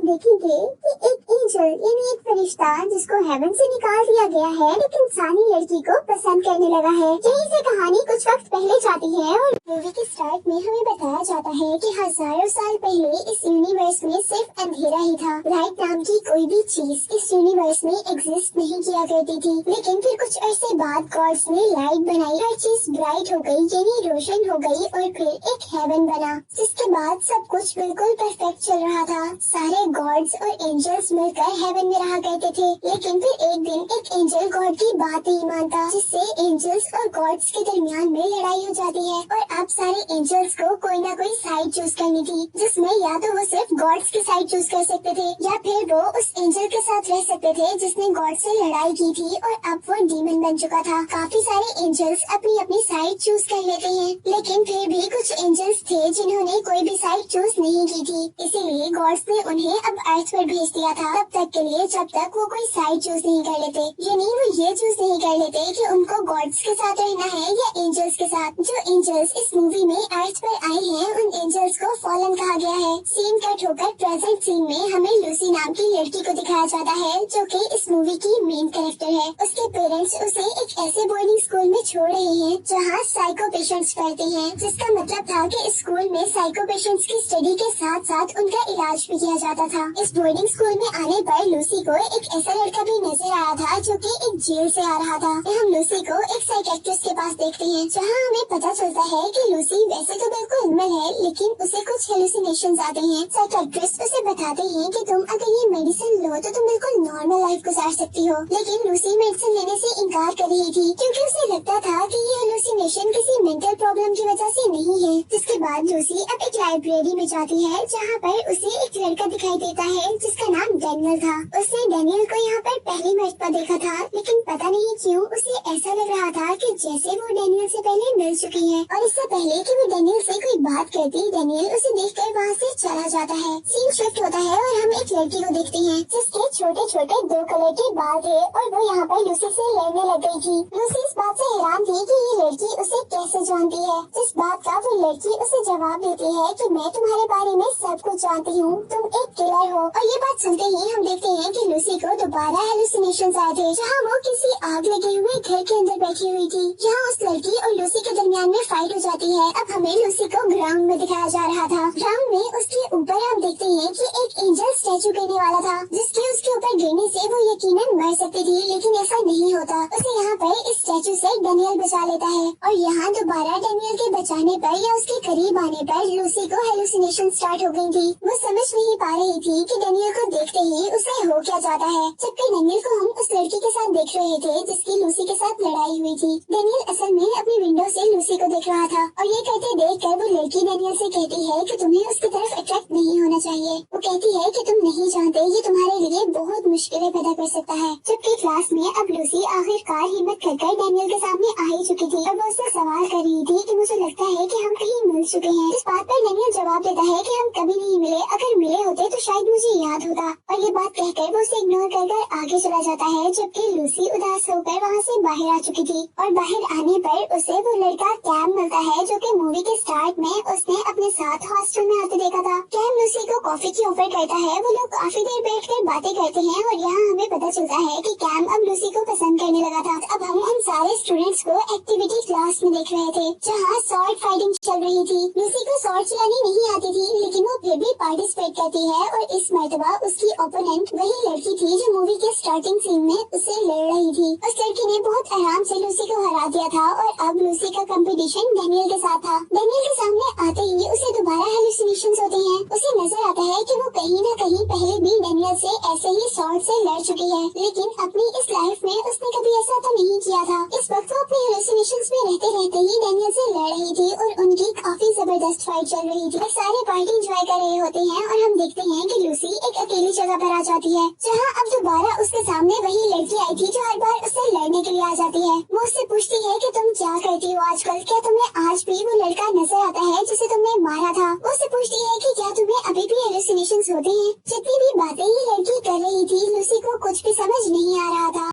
देखेंगे कि एक एंजल यानी एक फरिश्ता जिसको हेवन से निकाल दिया गया है एक इंसानी लड़की को पसंद करने लगा है। यही से कहानी कुछ वक्त पहले जाती है और मूवी के स्टार्ट में हमें बताया जाता है कि हजारों साल पहले इस यूनिवर्स में सिर्फ अंधेरा ही था। लाइट नाम की कोई भी चीज इस यूनिवर्स में एग्जिस्ट नहीं किया करती थी, लेकिन फिर कुछ अरसे बाद गॉड्स ने लाइट बनाई, हर चीज ब्राइट हो गई यानी रोशन हो गई और फिर एक हेवन बना, जिसके बाद सब कुछ बिल्कुल परफेक्ट चल रहा था। सारे गॉड्स और एंजल्स मिलकर हेवन में रहा करते थे, लेकिन फिर एक दिन एक एंजल गॉड की बात नहीं मानता, जिससे एंजल्स और गॉड्स के दरमियान में लड़ाई हो जाती है। और अब सारे एंजल्स को कोई ना कोई साइड चूज करनी थी, जिसमें या तो वो सिर्फ गॉड्स की साइड चूज कर सकते थे या फिर वो उस एंजल के साथ रह सकते थे जिसने गॉड से लड़ाई की थी और अब वो डीमन बन चुका था। काफी सारे एंजल्स अपनी अपनी साइड चूज कर लेते हैं, लेकिन फिर भी कुछ एंजल्स थे जिन्होंने कोई भी साइड चूज नहीं की थी, इसीलिए गॉड्स ने उन्हें अब अर्थ पर भेज दिया था तब तक के लिए जब तक वो कोई साइड चूज नहीं कर लेते, यानी वो ये चूज नहीं कर लेते कि उनको गॉड्स के साथ रहना है या एंजल्स के साथ। जो एंजल्स इस मूवी में अर्थ पर आए हैं उन एंजल्स को फॉलन कहा गया है। सीन कट होकर प्रेजेंट सीन में हमें लूसी नाम की लड़की को दिखाया जाता है जो कि इस मूवी की मेन कैरेक्टर है। उसके पेरेंट्स उसे एक ऐसे बोर्डिंग स्कूल में छोड़ रहे हैं जहाँ साइको पेशेंट्स पढ़ते हैं, जिसका मतलब था कि इस स्कूल में साइको पेशेंट्स की स्टडी के साथ साथ उनका इलाज भी किया जाता था। इस बोर्डिंग स्कूल में आने पर लूसी को एक ऐसा लड़का भी नजर आया था जो कि एक जेल से आ रहा था। हम लूसी को एक साइकेट्रिस्ट के पास देखते हैं, जहाँ हमें पता चलता है कि लूसी वैसे तो बिल्कुल नॉर्मल है, लेकिन उसे कुछ हेलुसिनेशंस आते हैं। साइकेट्रिस्ट उसे बताते हैं कि तुम अगर ये मेडिसिन लो तो तुम बिल्कुल नॉर्मल लाइफ गुजार सकती हो, लेकिन लूसी मेडिसिन लेने से इनकार कर रही थी क्योंकि उसे लगता था कि ये हेलुसिनेशन किसी मेंटल प्रॉब्लम की वजह से नहीं है। जिसके बाद लूसी अब एक लाइब्रेरी में जाती है जहाँ पर उसे एक लड़का दिखाई देता है जिसका नाम डैनियल था। उसने डैनियल को यहाँ पर पहली मर्तबा देखा था, लेकिन पता नहीं क्यों उसे ऐसा लग रहा था कि जैसे वो डैनियल से पहले मिल चुकी है। और इससे पहले कि वो डैनियल से कोई बात करती, डैनियल उसे देखकर वहाँ से चला जाता है। सीन शिफ्ट होता है और हम एक लड़की को देखते हैं जिसके छोटे छोटे 2 कलर के बाल थे और वो यहाँ पर लूसी से लड़ने लग गई थी। लूसी इस बात से हैरान थी कि ये लड़की उसे कैसे जानती है, जिस बात का वो लड़की उसे जवाब देती है कि मैं तुम्हारे बारे में सब कुछ जानती हूँ, तुम एक किलर हो। और ये बात सुनते ही हम देखते हैं कि लूसी को दोबारा हेलुसिनेशंस आए थे, जहाँ वो किसी आग लगे हुए घर के अंदर बैठी हुई थी। यहाँ उस लड़की और लूसी के दरमियान में फाइट हो जाती है। अब हमें लूसी को ग्राउंड में दिखाया जा रहा था। ग्राउंड में उसके ऊपर हम देखते हैं कि एक एंजल स्टैचू गिरने वाला था, जिसके उसके ऊपर गिरने से वो यकीनन मर सकती थी, लेकिन ऐसा नहीं होता। उसे यहाँ पर इस स्टैचू से डैनियल बचा लेता है और यहाँ दोबारा डैनियल के बचाने पर या उसके करीब आने पर लूसी को हेलुसिनेशन स्टार्ट हो गई थी। वो समझ नहीं पा रही थी कि डैनियल को देखते ही उसे हो क्या जाता है, जबकि डैनियल को हम उस लड़की के साथ देख रहे थे जिसकी लूसी के साथ लड़ाई हुई थी। डैनियल असल में अपनी विंडो से लूसी को देख रहा था और ये कहते देख कर वो लड़की डैनियल से कहती है कि तुम्हें उसकी तरफ अट्रैक्ट नहीं होना चाहिए। वो कहती है कि तुम नहीं जानते ये तुम्हारे लिए बहुत मुश्किलें पैदा कर सकता है। जबकि क्लास में अब लूसी आखिरकार हिम्मत कर डैनियल के सामने आ ही चुकी थी और वो उससे सवाल कर रही थी कि मुझे लगता है कि हम कहीं मिल चुके हैं। इस बात पर डैनियल जवाब देता है कि हम कभी नहीं मिले, अगर मिले होते तो शायद मुझे याद होता। और ये बात कहकर वो उसे इग्नोर कर आगे चला जाता है, जबकि लूसी उदास होकर वहाँ से बाहर आ चुकी थी। और बाहर आने पर उसे वो लड़का कैम मिलता है जो कि मूवी के स्टार्ट में उसने अपने साथ हॉस्टल में आते देखा था। कैम लूसी को कॉफी की ऑफर करता है। वो लोग काफी देर बैठकर बातें करते हैं और यहाँ हमें पता चलता है कि कैम अब लूसी को पसंद करने लगा था। अब हम उन सारे स्टूडेंट्स को एक्टिविटी क्लास में देख रहे थे जहाँ स्वॉर्ड फाइटिंग चल रही थी। लूसी को स्वॉर्ड चलानी नहीं आती थी, लेकिन वो फिर भी पार्टिसिपेट करती है और इस मर्तबा उसकी ओपोनेंट वही लड़की थी जो मूवी के स्टार्टिंग सीन में उससे लड़ रही थी। उस लड़की ने बहुत आराम से लूसी को हरा दिया था और अब लूसी का कंपटीशन डैनियल के साथ था। डैनियल के सामने आते ही उसे दोबारा हेलुसिनेशंस होते हैं। उसे नजर आता है कि वो कहीं न कहीं पहले भी डैनियल से ऐसे ही स्वॉर्ड से लड़ चुकी है, लेकिन अपनी इस लाइफ में उसने कभी ऐसा तो नहीं किया था। इस वक्त वो अपने हेलुसिनेशंस में रहते रहते ही डैनियल से लड़ रही थी और उनकी काफी जबरदस्त फाइट चल रही थी। सारे पार्टी एंजॉय कर रहे होते हैं और हम देखते हैं कि लूसी एक अकेली जगह पर आ जाती है, जहाँ अब दोबारा उसके सामने वही लड़की आई थी जो हर बार उससे लड़ने के लिए आ जाती है। वो उससे पूछती है कि तुम क्या करती हो आजकल, क्या तुम्हें आज भी वो लड़का नजर आता है जिसे तुमने मारा था। वो उससे पूछती है कि क्या तुम्हें अभी भी हेलुसिनेशंस होते हैं। जितनी भी बातें ये लड़की कर रही थी लूसी को कुछ भी समझ नहीं आ रहा था।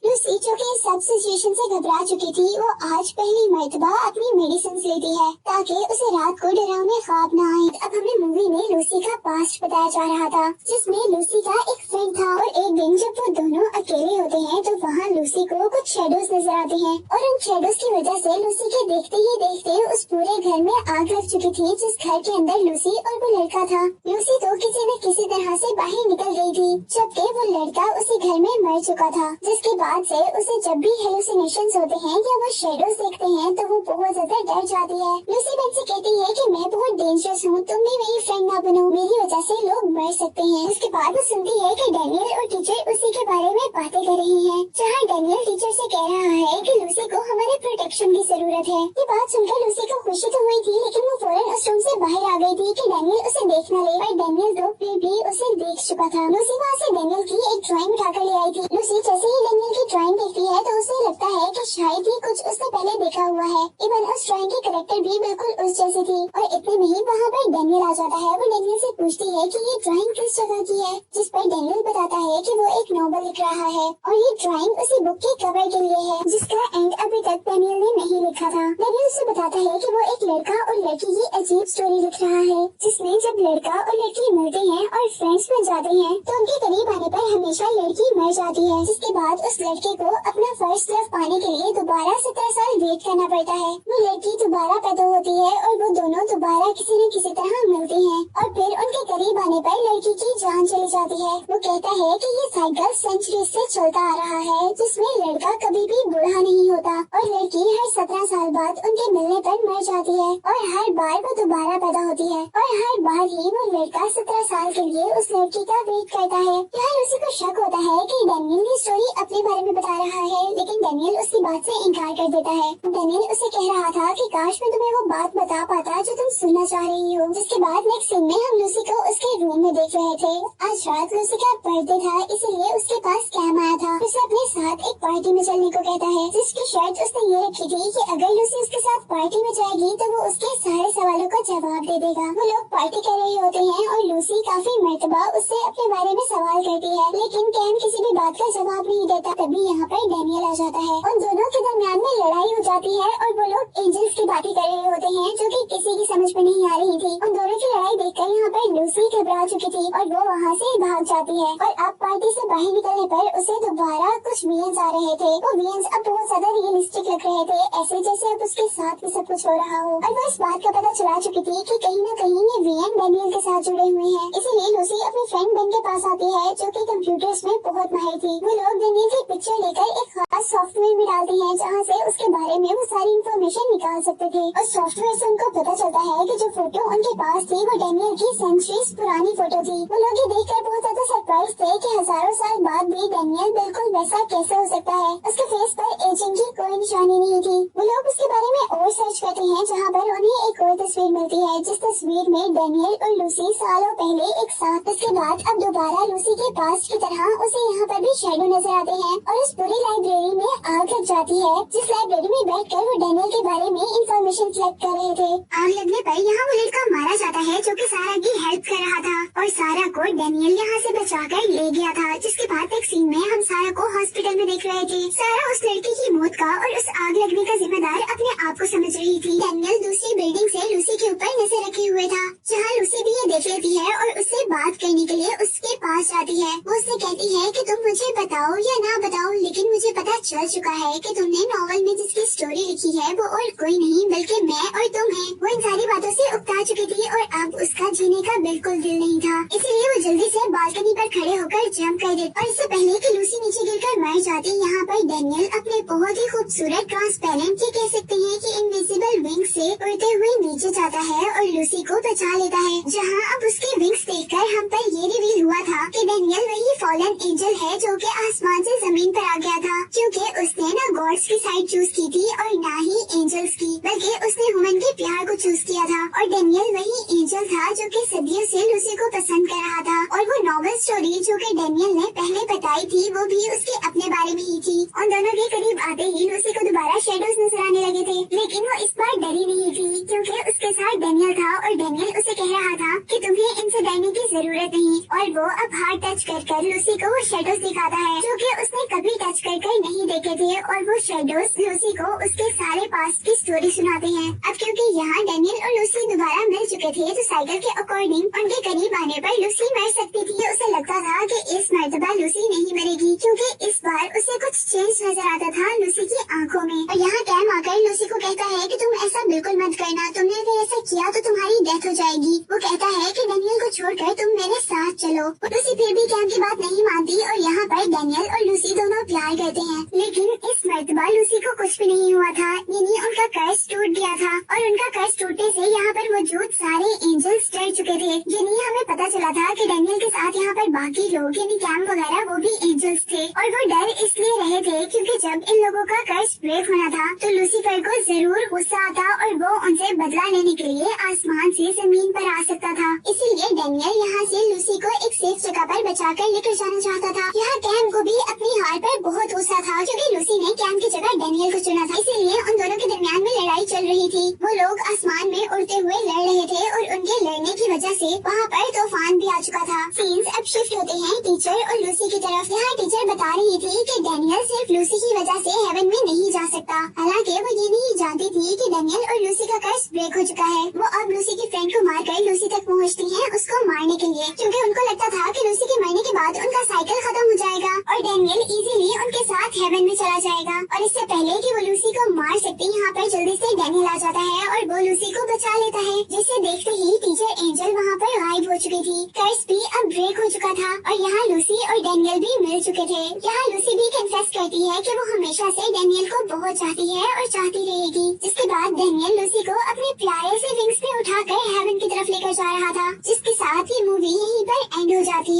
लूसी जो कि सब सिचुएशन से घबरा चुकी थी, वो आज पहली मर्तबा अपनी मेडिसिन लेती है ताकि उसे रात को डरावने ख्वाब न आए। अब हमें मूवी में लूसी का पास्ट बताया जा रहा था, जिसमें लूसी का एक फ्रेंड था और एक दिन जब वो दोनों अकेले होते हैं तो वहाँ लूसी को कुछ शेडोज नजर आते हैं और उन शेडोज की वजह से लूसी के देखते ही देखते उस पूरे घर में आग लग चुकी थी, जिस घर के अंदर लूसी और वो लड़का था। लूसी तो किसी न किसी तरह से बाहर निकल गई थी, जबकि वो लड़का उसी घर में मर चुका था, जिसके बाद से उसे जब भी हेलुसिनेशंस होते हैं या वो शेडोज देखते हैं तो वो बहुत ज्यादा डर जाती है। लूसी बेन से कहती है कि मैं बहुत डेंजरस हूँ, तुम भी मेरी फ्रेंड ना बनो, मेरी वजह से लोग मर सकते हैं। उसके बाद वो सुनती है कि डैनियल और टीचर उसी के बारे में बातें कर रही हैं, जहाँ डैनियल टीचर से कह रहा है कि लूसी को हमारे प्रोटेक्शन की जरूरत है। ये बात सुनकर लूसी को खुशी तो हुई थी, लेकिन वो फौरन उस रूम से बाहर आ गई थी कि डैनियल उसे देख न ले, और डैनियल तो फिर भी उसे देख चुका था। लूसी वहाँ से डैनियल की एक ड्राइंग उठाकर ले आई थी। लूसी जैसे ही डैनियल की ड्राइंग देखती है तो उसे लगता है कि शायद ही कुछ उसने पहले देखा हुआ है। इवन उस ड्राइंग की कैरेक्टर भी बिल्कुल उस जैसी थी। और इतने में ही वहाँ पर डैनियल आ जाता है। वो डैनियल से पूछती है कि ये ड्राइंग किस जगह की है, जिस पर डैनियल बताता है कि वो एक नॉवल लिख रहा है और ये ड्राइंग उसी बुक के कवर के लिए है, जिसका एंड अभी तक डैनियल ने नहीं लिखा था। डैनियल उसे बताता है कि वो एक लड़का और लड़की की अजीब स्टोरी लिख रहा है, जिसमें जब लड़का और लड़की मिलते हैं और फ्रेंड्स बन जाते हैं तो उनके करीब आने पर हमेशा लड़की मर जाती है, जिसके बाद उस लड़के को अपना फर्स्ट लव पाने के लिए दोबारा 17 साल वेट करना पड़ता है। वो लड़की दोबारा पैदा होती है और वो दोनों दोबारा किसी न किसी तरह मिलते हैं और फिर उनके करीब आने पर लड़की की जान चली जाती है। वो कहता है कि ये साइकिल सेंचुरी से चलता आ रहा है, जिसमें लड़का कभी भी बूढ़ा नहीं होता और लड़की हर 17 साल बाद उनके मिलने पर मर जाती है और हर बार वो दोबारा पैदा होती है और हर बार ही वो लड़का 17 साल के लिए उस लड़की का वेट करता है। यहाँ लूसी को शक होता है कि डैनियल ये स्टोरी अपने बारे में बता रहा है, लेकिन डैनियल उसकी बात से इनकार कर देता है। डैनियल उसे कह रहा था कि काश मैं तुम्हें वो बात बता पाता जो तुम सुनना चाह रही हो। जिसके बाद नेक्स्ट सीन में हम लूसी को उसके रूम में देख रहे थे। आज रात लूसी का बर्थडे था, इसीलिए उसके पास कैम आया था। उसे अपने साथ एक पार्टी में चलने को कहता है, जिसकी शर्त उसने ये रखी थी कि अगर लूसी उसके साथ पार्टी में जाएगी तो वो उसके सारे सवालों का जवाब दे देगा। वो लोग पार्टी कर रहे होते हैं और लूसी काफी मर्तबा उससे अपने बारे में सवाल करती है, लेकिन कैम किसी भी बात का जवाब नहीं देता। तभी यहाँ पर डैनियल आ जाता है। उन दोनों के दरमियान में लड़ाई हो जाती है और वो लोग एंजल्स की बातें कर रहे होते हैं, जो कि किसी की समझ में नहीं आ रही थी। उन दोनों की लड़ाई देखकर यहाँ पर लूसी घबरा चुकी थी और वो वहाँ से भाग जाती है। और अब पार्टी से बाहर निकलने पर उसे दोबारा कुछ वियंस आ रहे थे। वो वियंस अब बहुत ज्यादा रियलिस्टिक लग रहे थे, ऐसे जैसे अब उसके साथ भी सब कुछ हो रहा हो। और वो इस बात का पता चला चुकी थी कि कहीं न कहीं ये वियन डैनियल के साथ जुड़े हुए हैं। इसीलिए लूसी अपनी फ्रेंड बेन के पास आती है, जो कि कंप्यूटर्स में बहुत माहिर थी। वो लोग डैनियल की पिक्चर लेकर एक खास सॉफ्टवेयर में डालते हैं, जहाँ से उसके बारे में वो सारी इंफॉर्मेशन निकाल सकते थे। और सॉफ्टवेयर से उनको पता चलता है कि जो फोटो उनके पास थी वो डैनियल की सेंचुरीज पुरानी फोटो थी। वो लोग ये देखकर बहुत ज्यादा सरप्राइज थे कि हजारों साल बाद भी डैनियल बिल्कुल वैसा कैसे हो सकता है। उसके फेस पर एजिंग की कोई निशानी नहीं थी। वो लोग उसके बारे में और सर्च करते हैं, जहाँ पर उन्हें एक और तस्वीर मिलती है, जिस तस्वीर में डैनियल और लूसी सालों पहले एक साथ। इसके बाद अब दोबारा लूसी के पास की तरह उसे यहाँ पर भी शेडो नजर आते हैं और उस पूरी लाइब्रेरी में आग लग जाती है, जिस लाइब्रेरी में बैठकर वो डैनियल के बारे में इंफॉर्मेशन कलेक्ट कर रहे थे। आग लगने पर यहाँ वो लड़का मारा जाता है, जो कि सारा की हेल्प कर रहा था और सारा को डैनियल यहाँ से बचाकर ले गया था। जिसके बाद एक सीन में हम सारा को हॉस्पिटल में देख रहे थे। सारा उस लड़की की मौत का और उस आग लगने का जिम्मेदार अपने आप को समझ रही थी। डैनियल दूसरी बिल्डिंग से लूसी के ऊपर नजर रखे हुए था, जहाँ लूसी भी ये देख लेती है और उससे बात करने के लिए उसके पास जाती है। वो उससे कहती है कि तुम मुझे बताओ या ना बताओ, लेकिन मुझे पता चल चुका है कि तुमने नॉवल में जिसकी स्टोरी लिखी है वो और कोई नहीं बल्कि मैं और तुम है। वो इन सारी बातों से उकता चुकी थी और अब उसका जीने का बिल्कुल दिल नहीं था, इसलिए वो जल्दी से बालकनी पर खड़े होकर जंप कर देती। और इससे पहले कि लूसी नीचे गिरकर मर जाती, यहाँ पर डैनियल अपने बहुत ही खूबसूरत ट्रांसपेरेंट ये कह सकते हैं कि इनविजिबल विंग से उड़ते हुए नीचे जाता है और लूसी को बचा लेता है। जहाँ अब उसके विंग्स देखकर हम पर ये रिवील हुआ था कि डैनियल वही फॉलन एंजल है जो कि आसमान से जमीन पर आ गया था, क्योंकि उसने ना गॉड्स की साइड चूज की थी और ना ही एंजल्स की, बल्कि उसने ह्यूमन के प्यार को चूज किया था। और डैनियल वही एंजल था जो कि सदियों से लूसी को पसंद कर रहा था। और वो नॉवल स्टोरी जो कि डैनियल ने पहले बताई थी वो भी उसके अपने बारे में ही थी। उन दोनों के करीब आते ही लूसी को दोबारा शेडोज नजर आने लगे थे, लेकिन वो इस बार डरी नहीं थी, क्योंकि उसके साथ डैनियल था और डैनियल उसे कह रहा था कि तुम्हें इनसे डरने की जरूरत नहीं। और वो अब हार्ड टच कर लूसी को वो शेडोज दिखाता है जो कि उसने कभी टच कर नहीं देखे थे, और वो शेडोज लूसी को उसके सारे पास्ट की स्टोरी सुनाते हैं। अब क्योंकि यहाँ डेनियल और लूसी दोबारा मिल चुके थे, तो साइकिल के अकॉर्डिंग उनके करीब आने पर लूसी मर सकती थी। उसे लगता था कि इस मर्तबा लूसी नहीं मरेगी, क्योंकि इस बार उसे कुछ चेंज नजर आता था लूसी की आंखों में। और यहाँ कैम आकर लूसी को कहता है कि तुम ऐसा बिल्कुल मत करना, तुमने अगर ऐसा किया तो तुम्हारी डेथ हो जाएगी। वो कहता है कि डेनियल को छोड़कर तुम मेरे साथ चलो। लूसी फिर भी कैम की बात नहीं मानती और यहाँ पर डेनियल और लूसी दोनों प्यार करते हैं। लेकिन इस मर्तबा लूसी को कुछ भी नहीं हुआ था, यानी उनका कर्ज टूट गया था, और उनका कर्ज टूटने से यहाँ पर मौजूद सारे एंजल्स डर चुके थे। यानी हमें पता चला था कि डेनियल के साथ यहाँ पर बाकी लोग यानी कैम वगैरह वो भी एंजल्स थे, और वो डर इसलिए रहे थे क्योंकि जब इन लोगों का कर्ज ब्रेक होना था तो लूसीफर को जरूर गुस्सा आता और वो उनसे बदला लेने के लिए आसमान से जमीन पर आ सकता था। इसीलिए डेनियल यहाँ से लूसी को एक सेफ जगह पर बचाकर लेकर जाना चाहता था। यहाँ कैम को भी अपनी हार पर बहुत गुस्सा था क्योंकि लूसी ने कैम की जगह डेनियल को चुना था, इसीलिए उन दोनों के दरमियान में लड़ाई चल रही थी। वो लोग आसमान में उड़ते हुए लड़ रहे थे और उनके लड़ने की वजह से वहाँ पर तूफान भी आ चुका था। सीन्स अब शिफ्ट होते हैं टीचर और लूसी की तरफ। यहाँ टीचर बता रही थी कि डेनियल सिर्फ लूसी की वजह से हेवन में नहीं जा सकता। हालांकि वो ये नहीं जानती थी कि डेनियल और लूसी का कर्ज ब्रेक हो चुका है। वो अब लूसी की फ्रेंड को मारकर लूसी तक पहुँचती हैं उसको मारने के लिए, क्योंकि उनको लगता था कि लूसी के मरने के बाद उनका साइकिल खत्म हो जाएगा और डेनियल इजीली उनके साथ हेवन में चला जाएगा। और इससे पहले कि वो लूसी को मार सकती, यहाँ पर जल्दी से डेनियल आ जाता है और वो लूसी को बचा लेता है, जिसे देखते ही टीचर एंजल वहाँ पर गायब हो चुकी थी। कर्ज भी अब ब्रेक हो चुका था और यहाँ लूसी और डेनियल भी मिल चुके थे। यहाँ लूसी भी कन्फेस करती है कि वो हमेशा से डेनियल को बहुत चाहती है और चाहती रहेगी। जिसके बाद डेनियल लूसी को अपने प्यारे से विंग्स पे उठाकर हेवन की तरफ लेकर जा रहा था, जिसके साथ ये मूवी यहीं पर एंड हो जाती है।